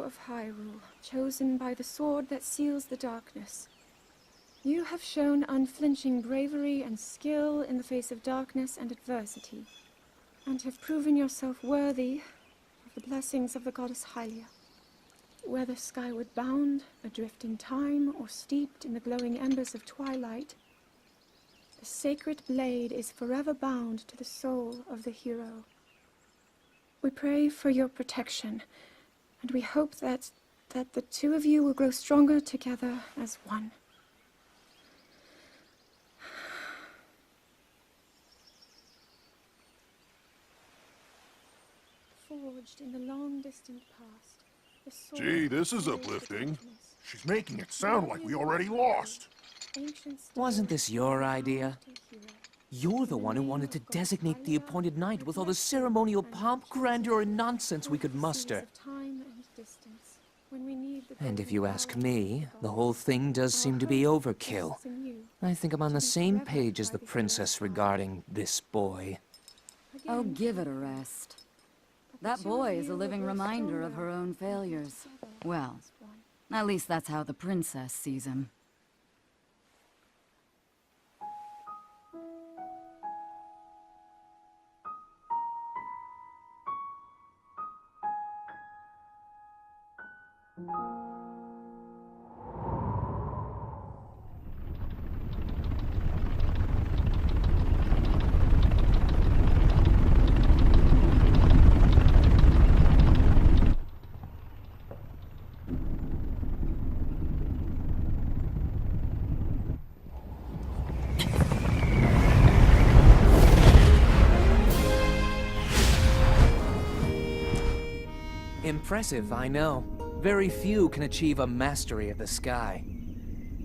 of Hyrule, chosen by the sword that seals the darkness. You have shown unflinching bravery and skill in the face of darkness and adversity, and have proven yourself worthy of the blessings of the goddess Hylia. Whether skyward bound, adrift in time, or steeped in the glowing embers of twilight, the sacred blade is forever bound to the soul of the hero. We pray for your protection, and we hope that the two of you will grow stronger together as one. Forged in the long distant past, the sword. Gee, this is uplifting. She's making it sound like we already lost. Wasn't this your idea? You're the one who wanted to designate the appointed knight with all the ceremonial pomp, grandeur, and nonsense we could muster. And if you ask me, the whole thing does seem to be overkill. I think I'm on the same page as the princess regarding this boy. Oh, give it a rest. That boy is a living reminder of her own failures. Well, at least that's how the princess sees him. Impressive, I know. Very few can achieve a mastery of the sky.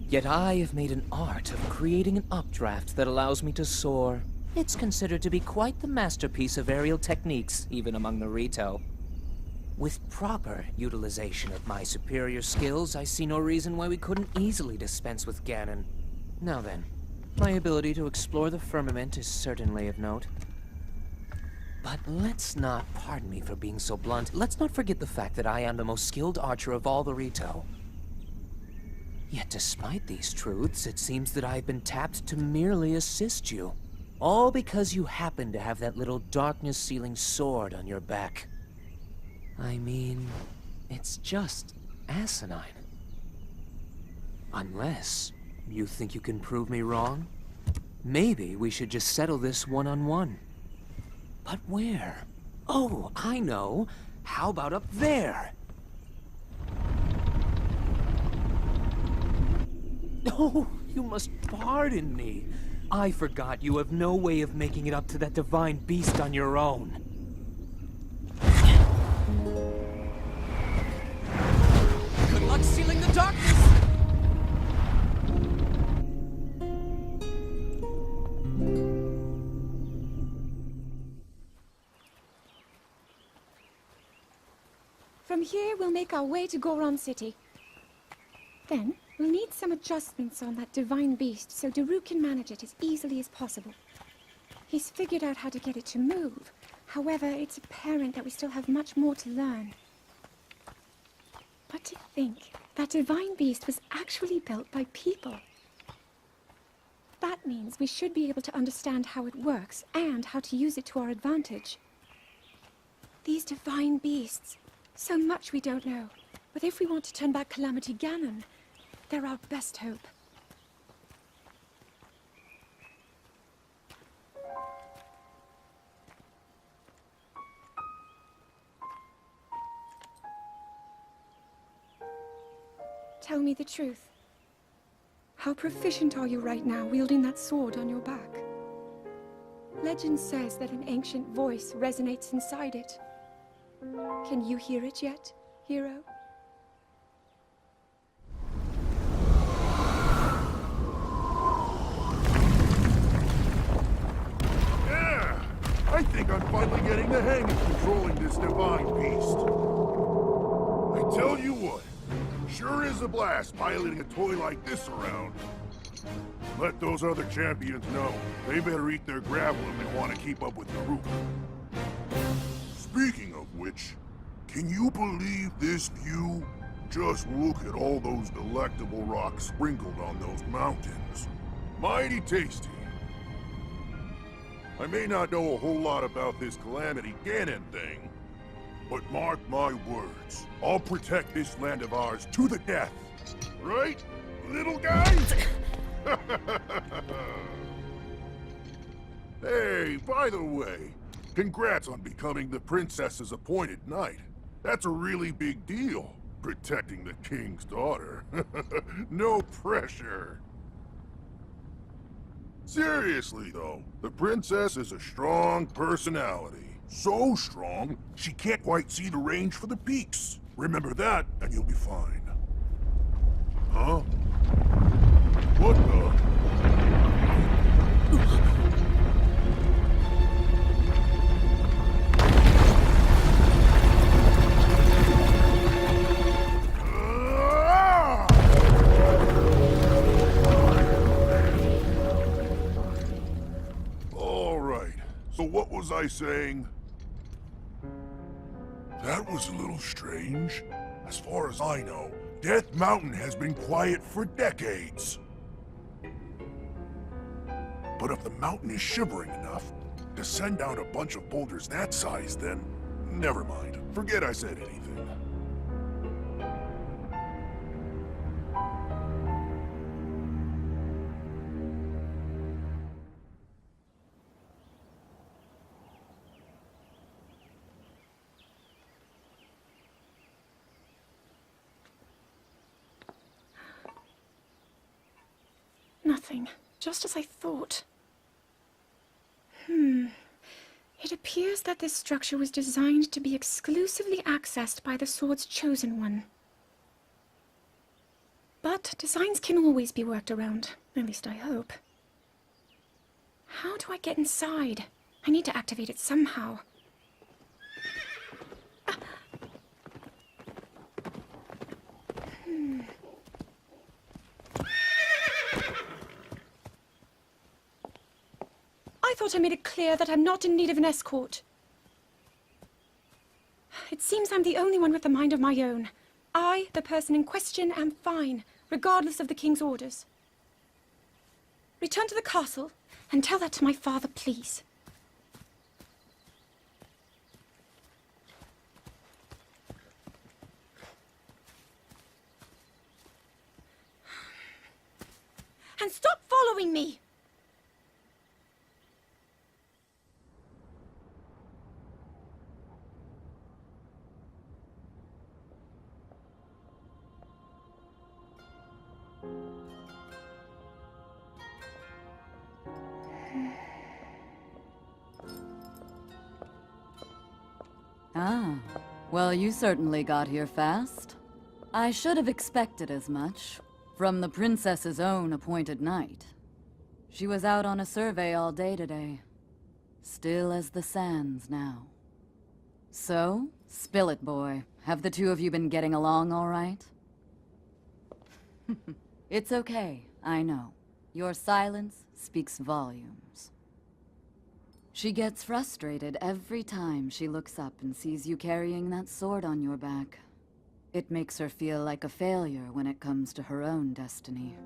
Yet I have made an art of creating an updraft that allows me to soar. It's considered to be quite the masterpiece of aerial techniques, even among the Rito. With proper utilization of my superior skills, I see no reason why we couldn't easily dispense with Ganon. Now then, my ability to explore the firmament is certainly of note. But let's not, pardon me for being so blunt, let's not forget the fact that I am the most skilled archer of all the Rito. Yet despite these truths, it seems that I've been tapped to merely assist you. All because you happen to have that little darkness-sealing sword on your back. I mean, it's just asinine. Unless you think you can prove me wrong? Maybe we should just settle this one-on-one. But where? Oh, I know. How about up there? Oh, you must pardon me. I forgot you have no way of making it up to that divine beast on your own. Good luck sealing the darkness! From here, we'll make our way to Goron City. Then, we'll need some adjustments on that divine beast so Daru can manage it as easily as possible. He's figured out how to get it to move. However, it's apparent that we still have much more to learn. But to think that divine beast was actually built by people. That means we should be able to understand how it works and how to use it to our advantage. These divine beasts, so much we don't know. But if we want to turn back Calamity Ganon, they're our best hope. Tell me the truth. How proficient are you right now wielding that sword on your back? Legend says that an ancient voice resonates inside it. Can you hear it yet, hero? Yeah! I think I'm finally getting the hang of controlling this divine beast. I tell you what, sure is a blast piloting a toy like this around. Let those other champions know. They better eat their gravel if they want to keep up with Daru. Speaking of which, Can you believe this view? Just look at all those delectable rocks sprinkled on those mountains. Mighty tasty. I may not know a whole lot about this Calamity Ganon thing, but mark my words, I'll protect this land of ours to the death. Right, little guy? Hey, by the way, congrats on becoming the princess's appointed knight. That's a really big deal, protecting the king's daughter. No pressure. Seriously, though, the princess is a strong personality. So strong, she can't quite see the range for the peaks. Remember that, and you'll be fine. Huh? What the? All right, so what was I saying? That was a little strange. As far as I know, Death Mountain has been quiet for decades. But if the mountain is shivering enough to send down a bunch of boulders that size, then never mind. Forget I said anything. Nothing. Just as I thought. It appears that this structure was designed to be exclusively accessed by the sword's chosen one. But designs can always be worked around. At least I hope. How do I get inside? I need to activate it somehow. I thought I made it clear that I'm not in need of an escort. It seems I'm the only one with a mind of my own. I, the person in question, am fine, regardless of the king's orders. Return to the castle, and tell that to my father, please. And stop following me! Ah, well, you certainly got here fast. I should have expected as much, from the princess's own appointed knight. She was out on a survey all day today. Still as the sands now. So, spill it, boy. Have the two of you been getting along all right? It's okay, I know. Your silence speaks volumes. She gets frustrated every time she looks up and sees you carrying that sword on your back. It makes her feel like a failure when it comes to her own destiny.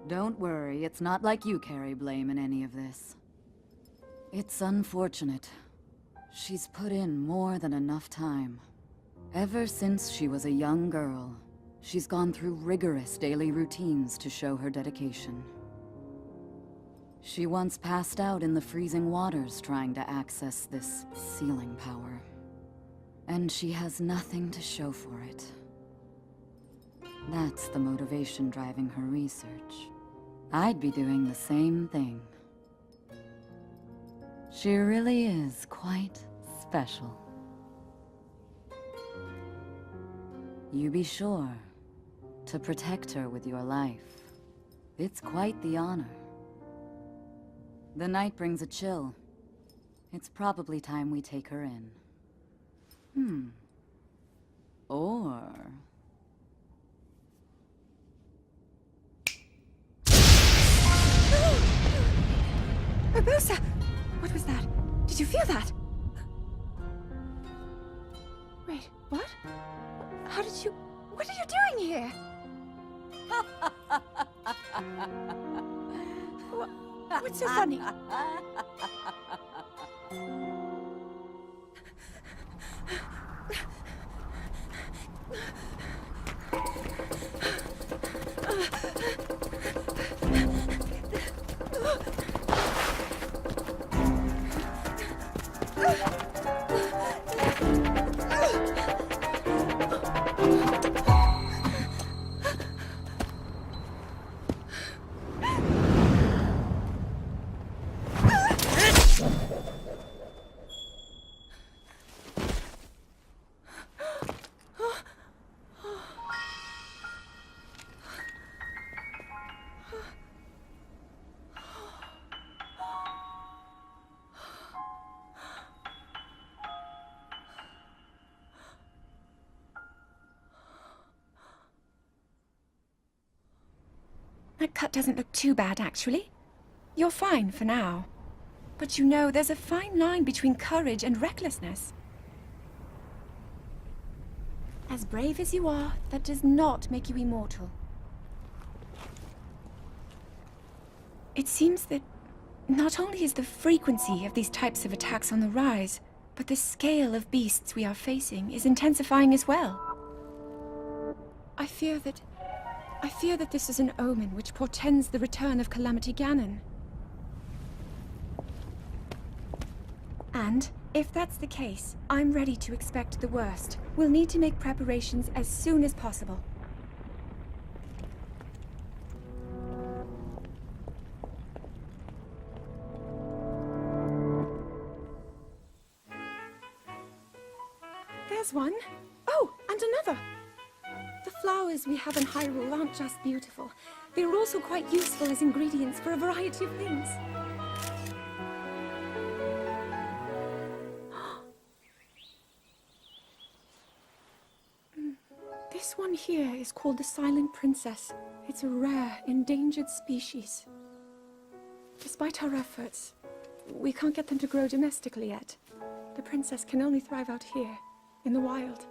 Don't worry, it's not like you carry blame in any of this. It's unfortunate. She's put in more than enough time. Ever since she was a young girl, she's gone through rigorous daily routines to show her dedication. She once passed out in the freezing waters trying to access this sealing power. And she has nothing to show for it. That's the motivation driving her research. I'd be doing the same thing. She really is quite special. You be sure to protect her with your life. It's quite the honor. The night brings a chill. It's probably time we take her in. Or... Urbosa! What was that? Did you feel that? Wait, What? How did you... What are you doing here? What's so funny? That cut doesn't look too bad, actually. You're fine for now. But you know, there's a fine line between courage and recklessness. As brave as you are, that does not make you immortal. It seems that not only is the frequency of these types of attacks on the rise, but the scale of beasts we are facing is intensifying as well. I fear that this is an omen which portends the return of Calamity Ganon. And, if that's the case, I'm ready to expect the worst. We'll need to make preparations as soon as possible. There's one. Oh, and another. The flowers we have in Hyrule aren't just beautiful. They're also quite useful as ingredients for a variety of things. This one here is called the Silent Princess. It's a rare, endangered species. Despite our efforts, we can't get them to grow domestically yet. The princess can only thrive out here, in the wild.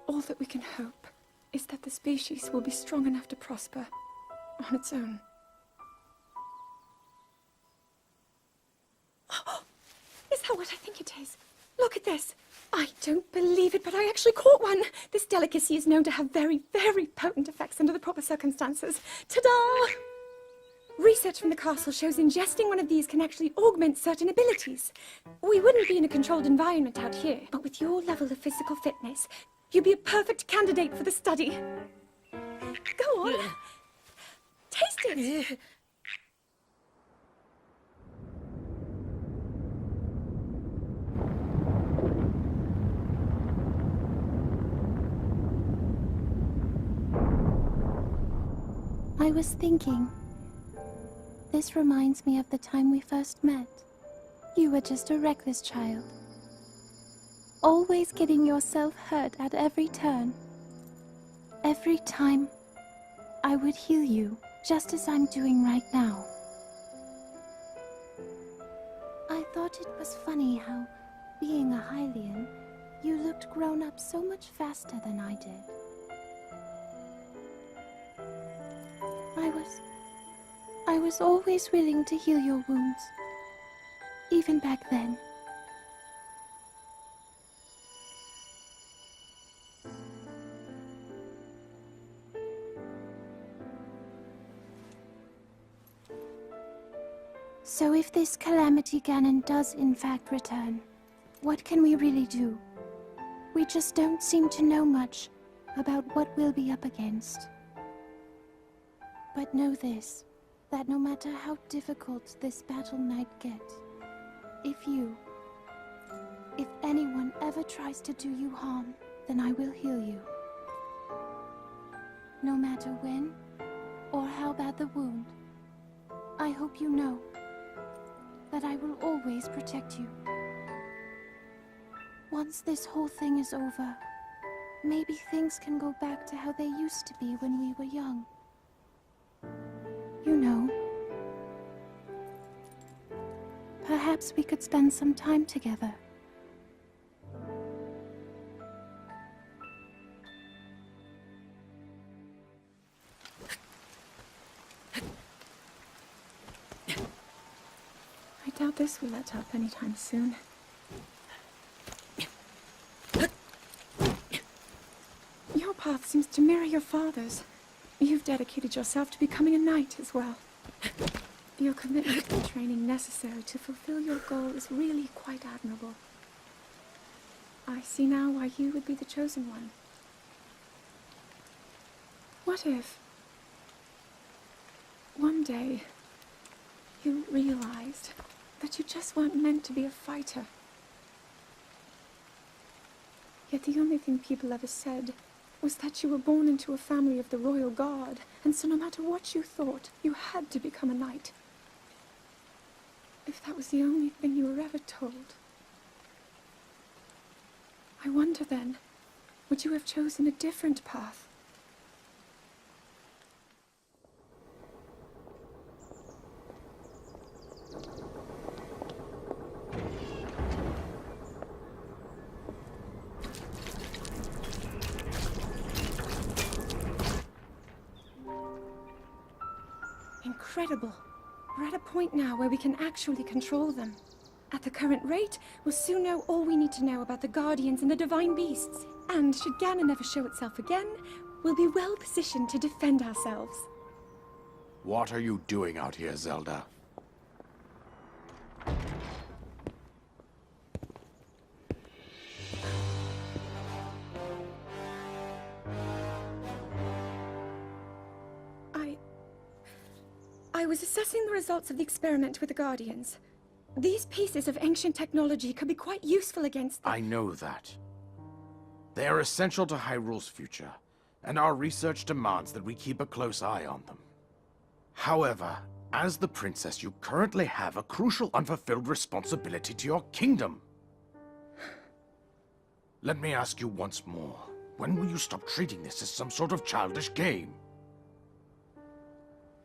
All that we can hope is that the species will be strong enough to prosper on its own. Is that what I think it is? Look at this! I don't believe it, but I actually caught one! This delicacy is known to have very, very potent effects under the proper circumstances. Ta-da! Research from the castle shows ingesting one of these can actually augment certain abilities. We wouldn't be in a controlled environment out here, but with your level of physical fitness, you'd be a perfect candidate for the study. Go on. Taste it. I was thinking, this reminds me of the time we first met. You were just a reckless child, always getting yourself hurt at every turn. Every time, I would heal you, just as I'm doing right now. I thought it was funny how, being a Hylian, you looked grown up so much faster than I did. I was always willing to heal your wounds, even back then. So if this Calamity Ganon does in fact return, what can we really do? We just don't seem to know much about what we'll be up against. But know this, that no matter how difficult this battle might get, if anyone ever tries to do you harm, then I will heal you. No matter when or how bad the wound, I hope you know that I will always protect you. Once this whole thing is over, maybe things can go back to how they used to be when we were young. You know, perhaps Perhaps we could spend some time together. I doubt this will let up anytime soon. Your path seems to mirror your father's. You've dedicated yourself to becoming a knight as well. Your commitment to the training necessary to fulfill your goal is really quite admirable. I see now why you would be the chosen one. What if one day you realized that you just weren't meant to be a fighter? Yet the only thing people ever said was that you were born into a family of the royal guard, and so no matter what you thought, you had to become a knight. If that was the only thing you were ever told, I wonder then, would you have chosen a different path? Incredible. We're at a point now where we can actually control them. At the current rate, we'll soon know all we need to know about the Guardians and the Divine Beasts. And should Ganon never show itself again, we'll be well positioned to defend ourselves. What are you doing out here, Zelda? I was assessing the results of the experiment with the Guardians. These pieces of ancient technology could be quite useful against the— I know that. They are essential to Hyrule's future, and our research demands that we keep a close eye on them. However, as the princess, you currently have a crucial unfulfilled responsibility to your kingdom. Let me ask you once more, when will you stop treating this as some sort of childish game?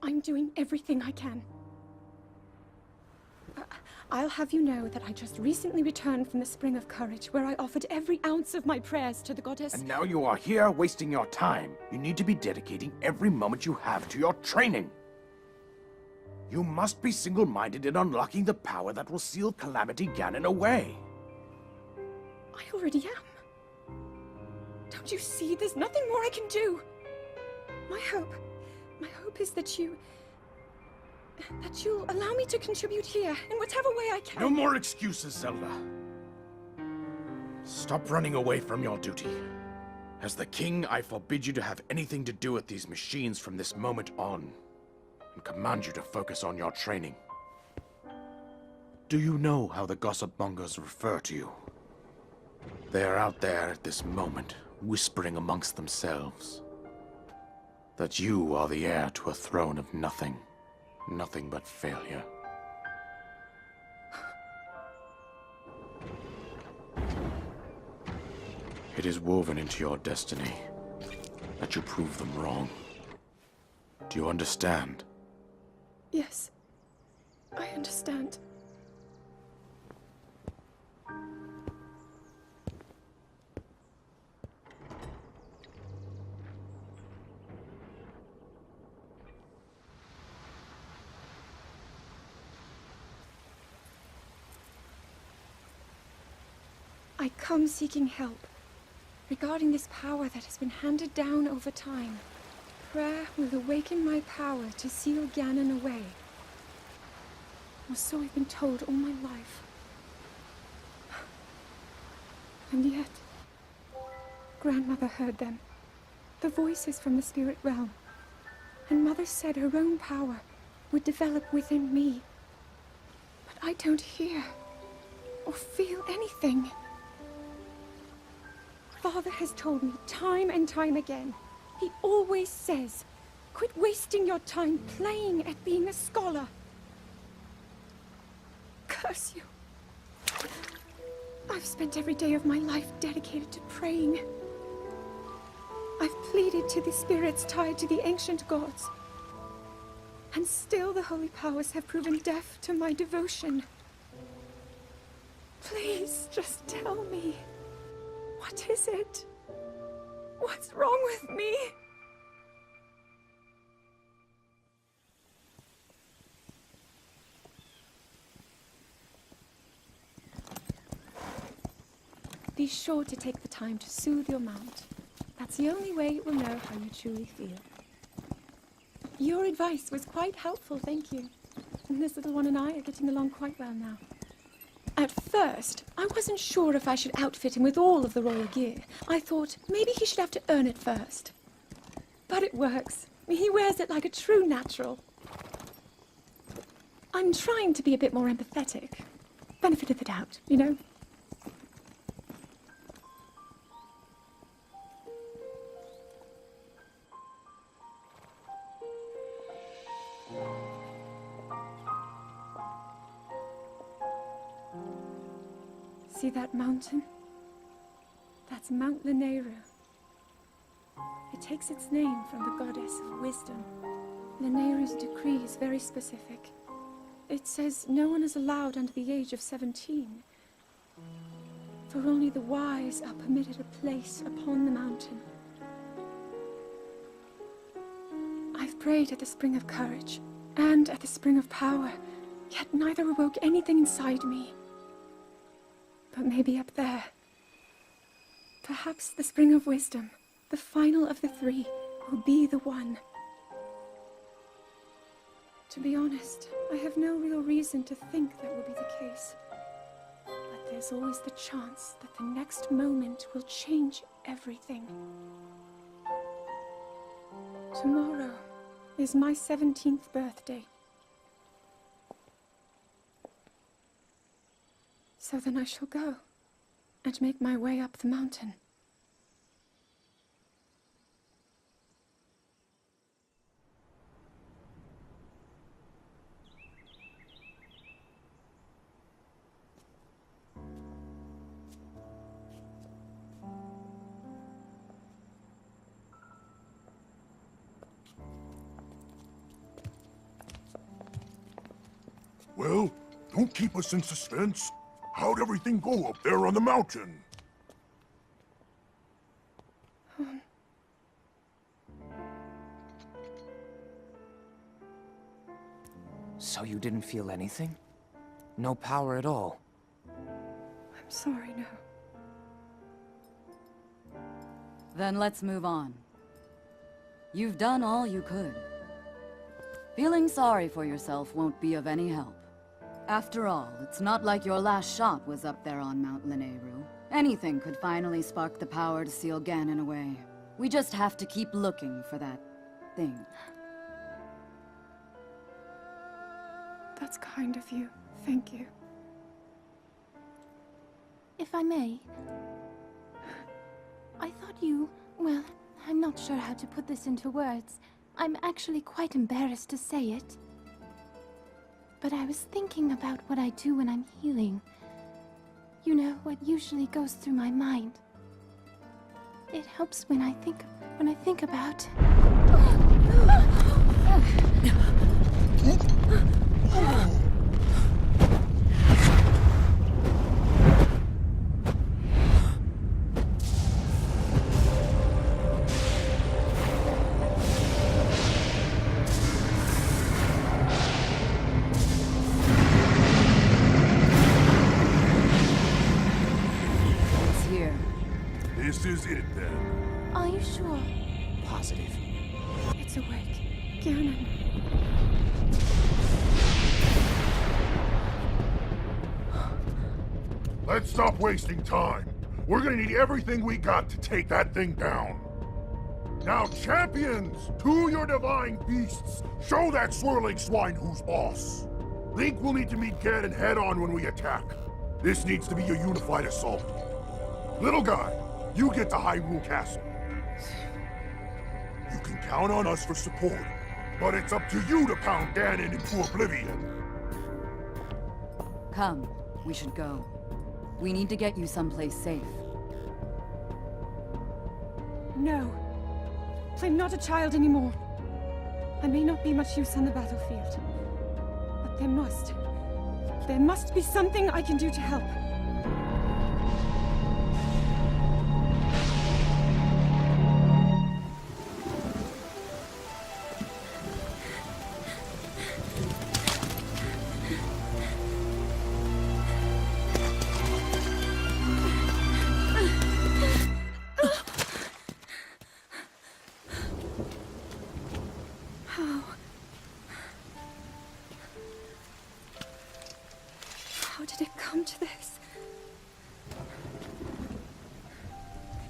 I'm doing everything I can. I'll have you know that I just recently returned from the Spring of Courage, where I offered every ounce of my prayers to the goddess. And now you are here wasting your time. You need to be dedicating every moment you have to your training. You must be single-minded in unlocking the power that will seal Calamity Ganon away. I already am. Don't you see? There's nothing more I can do. My hope is that you'll allow me to contribute here in whatever way I can. No more excuses, Zelda. Stop running away from your duty. As the king, I forbid you to have anything to do with these machines from this moment on, and command you to focus on your training. Do you know how the gossip mongers refer to you? They are out there at this moment, whispering amongst themselves that you are the heir to a throne of nothing. Nothing but failure. It is woven into your destiny that you prove them wrong. Do you understand? Yes, I understand. I come seeking help regarding this power that has been handed down over time. Prayer will awaken my power to seal Ganon away. Or so I've been told all my life. And yet, Grandmother heard them. The voices from the spirit realm. And Mother said her own power would develop within me. But I don't hear or feel anything. Father has told me time and time again. He always says, quit wasting your time playing at being a scholar. Curse you. I've spent every day of my life dedicated to praying. I've pleaded to the spirits tied to the ancient gods. And still the holy powers have proven deaf to my devotion. Please, just tell me. What is it? What's wrong with me? Be sure to take the time to soothe your mount. That's the only way it will know how you truly feel. Your advice was quite helpful, thank you. And this little one and I are getting along quite well now. At first, I wasn't sure if I should outfit him with all of the royal gear. I thought maybe he should have to earn it first. But it works. He wears it like a true natural. I'm trying to be a bit more empathetic. Benefit of the doubt, you know? See that mountain? That's Mount Lanayru. It takes its name from the goddess of wisdom. Lanayru's decree is very specific. It says no one is allowed under the age of 17. For only the wise are permitted a place upon the mountain. I've prayed at the Spring of Courage and at the Spring of Power, yet neither awoke anything inside me. But maybe up there. Perhaps the Spring of Wisdom, the final of the three, will be the one. To be honest, I have no real reason to think that will be the case. But there's always the chance that the next moment will change everything. Tomorrow is my 17th birthday. So then I shall go and make my way up the mountain. Well, don't keep us in suspense. How'd everything go up there on the mountain? So you didn't feel anything? No power at all? I'm sorry, no. Then let's move on. You've done all you could. Feeling sorry for yourself won't be of any help. After all, it's not like your last shot was up there on Mount Lanayru. Anything could finally spark the power to seal Ganon away. We just have to keep looking for that thing. That's kind of you. Thank you. If I may, I thought you... well, I'm not sure how to put this into words. I'm actually quite embarrassed to say it. But I was thinking about what I do when I'm healing. You know, what usually goes through my mind. It helps when I think about... This is it, then. Are you sure? Positive. It's awake. Ganon. Let's stop wasting time. We're gonna need everything we got to take that thing down. Now, champions, to your divine beasts, show that swirling swine who's boss. Link will need to meet Ganon head-on when we attack. This needs to be a unified assault. Little guy, you get to Hyrule Castle. You can count on us for support, but it's up to you to pound Ganon into oblivion. Come, we should go. We need to get you someplace safe. No. I'm not a child anymore. I may not be much use on the battlefield, but there must be something I can do to help.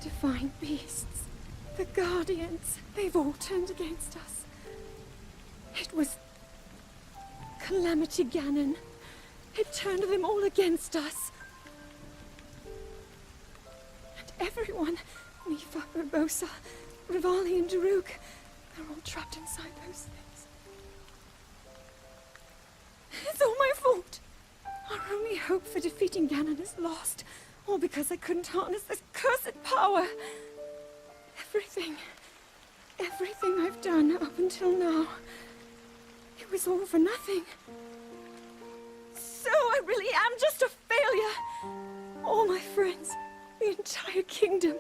divine beasts, the Guardians, they've all turned against us. It was Calamity Ganon. It turned them all against us. And everyone, Mifa, Urbosa, Rivali and Daruk, they're all trapped inside those things. It's all my fault. Our only hope for defeating Ganon is lost. All because I couldn't harness this cursed power. Everything I've done up until now, it was all for nothing. So I really am just a failure. All my friends, the entire kingdom,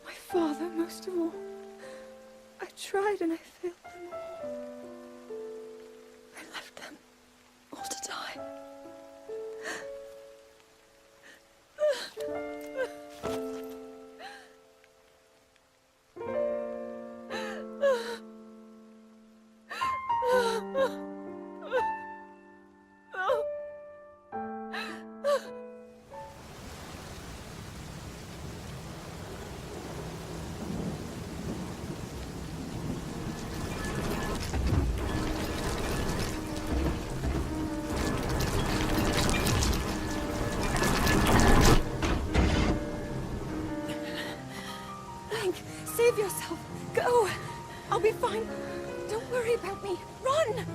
my father most of all. I tried and I failed them all. I left them all to die. Save yourself. Go. I'll be fine. Don't worry about me. Run!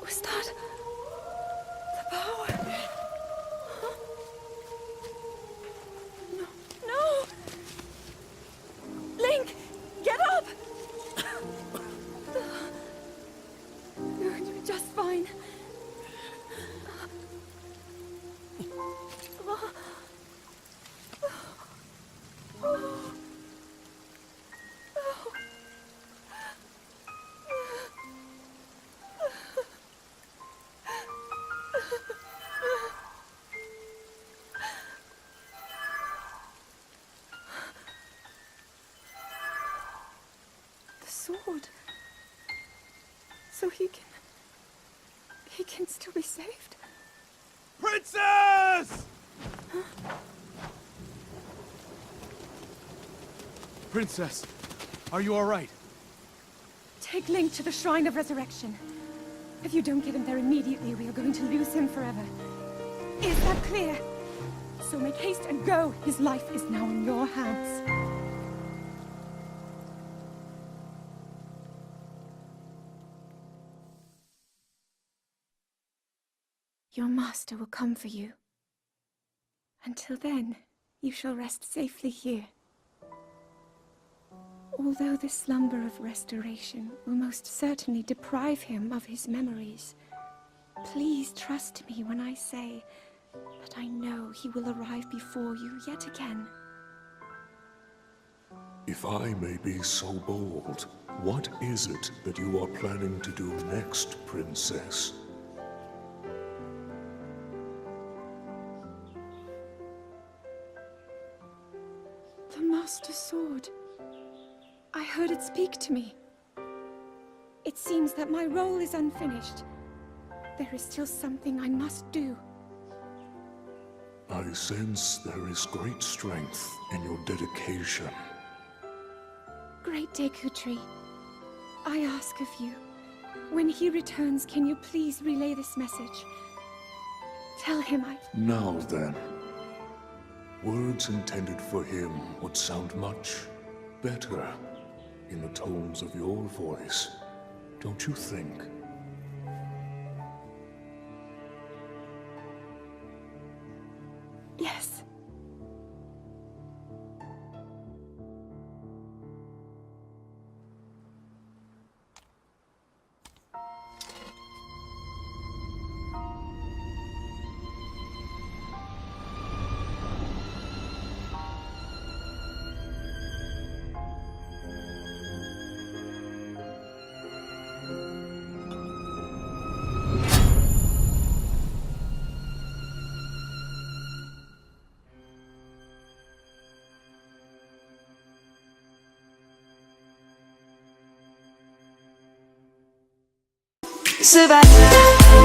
Was that the power? Huh? No, no! Link, get up! You're going to be just fine. The sword. So he can still be saved? Princess! Princess, are you all right? Take Link to the Shrine of Resurrection. If you don't get him there immediately, we are going to lose him forever. Is that clear? So make haste and go. His life is now in your hands. Your master will come for you. Until then, you shall rest safely here. Although the slumber of restoration will most certainly deprive him of his memories, please trust me when I say that I know he will arrive before you yet again. If I may be so bold, what is it that you are planning to do next, Princess? The Master Sword. I heard it speak to me. It seems that my role is unfinished. There is still something I must do. I sense there is great strength in your dedication. Great Deku Tree, I ask of you, when he returns, can you please relay this message? Tell him Now then, words intended for him would sound much better in the tones of your voice, don't you think? Yes. survive.